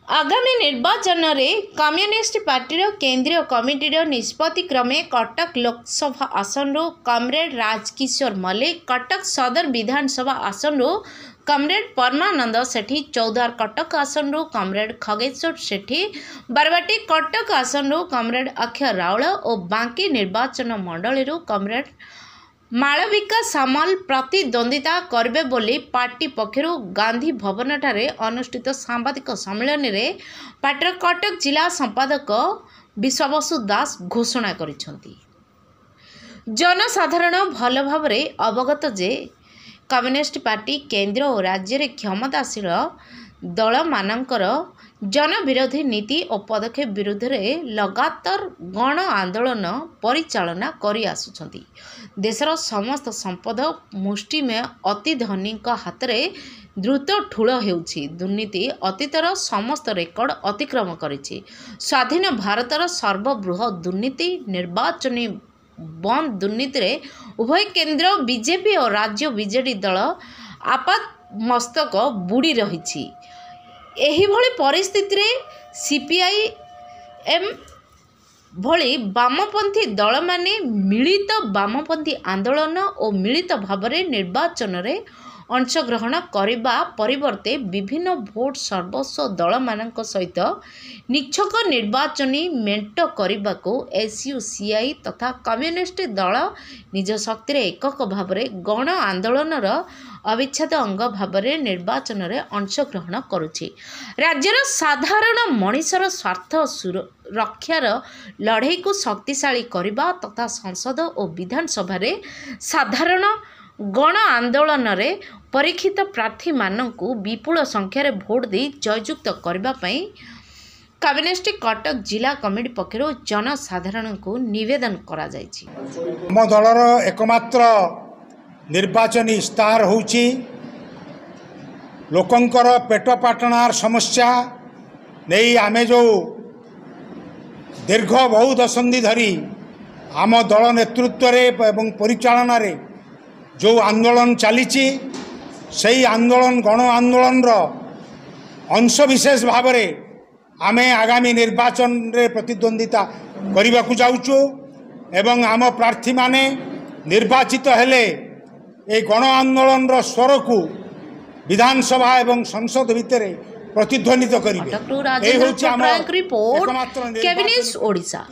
आगामी निर्वाचन में कम्युनिस्ट पार्टी केंद्रीय कमिटी निष्पत्ति क्रमे कटक लोकसभा आसन कमरेड राजकिशोर मल्लिक, कटक सदर विधानसभा आसन कमरेड परमानंद सेठी, चौधार कटक आसन कमरेड खगेश्वर सेठी, बारवाटी कटक आसन कमरेड अक्षय राउल और बांकी निर्वाचन मंडली कमरेड मालविका सामल प्रतिद्वंदिता करबे बोली पार्टी पक्षर गांधी भवन ठारे अनुष्ठित सांबादिक सम्मेलन में पार्टी कटक जिला संपादक विश्वबसु दास घोषणा करिसेंती। जनसाधारण भल भाव अवगत जे कम्युनिस्ट पार्टी केंद्र और राज्य रे क्षमताशील दल मानकर जनविरोधी नीति और पदक्षेप विरुद्ध रे लगातार गण आंदोलन परिचालना करि आसुछंती। देशर समस्त संपद मुष्टिमेय अति धनी हाथ में द्रुत ठूल हेउछि। दुर्नीति अतीतर समस्त रेकर्ड अतिक्रम करिछि। स्वाधीन भारतर सर्वबृहत दुर्नीति निर्वाचनी बंद दुर्नीति रे उभय केंद्र बीजेपी और राज्य बीजेडी दल आपात मस्तक बुड़ी रही। एही भली परिस्थिति रे सीपीआईएम भली वामपंथी दल माने मिलित वामपंथी आंदोलन और मिलित भाव निर्वाचन रे अंशग्रहण करने परिवर्ते विभिन्न भोट सर्वस्व दल मानक सहित निछक निर्वाचनी मेंट करने को एसयूसीआई तथा कम्युनिस्ट दल निज शक्ति एकक भाव गण आंदोलन अविच्छेद अंग भाव निर्वाचन रे अंशग्रहण करुछि। राज्यर साधारण मनिषर स्वार्थ रक्षार लड़ाई को शक्तिशाली करने तथा संसद और विधानसभा रे साधारण गण आंदोलन रे परीक्षित प्रार्थी मानकु विपुल संख्यार भोट दे जययुक्त करने कम्युनिस्ट कटक जिला कमिटी पक्षर जनसाधारण को निवेदन करा जायछि। आम दलर एकमात्र निर्वाचन इस्ताहार होउछि लोकंकर पेट पाटणार समस्या नहीं आमे जो दीर्घ बहु दशंधि धरी आम दल नेतृत्व एवं परिचालन रे जो आंदोलन चली सही आंदोलन गण आंदोलन अंश विशेष भाव में आमे आगामी निर्वाचन रे प्रतिद्वंदिता करने को जाऊँ एवं आम प्रार्थी माने निर्वाचित हेले ए गण आंदोलन स्वर को विधानसभा एवं संसद भितर प्रतिध्वनित करेंगे। रिपोर्ट केविनेस ओडिशा।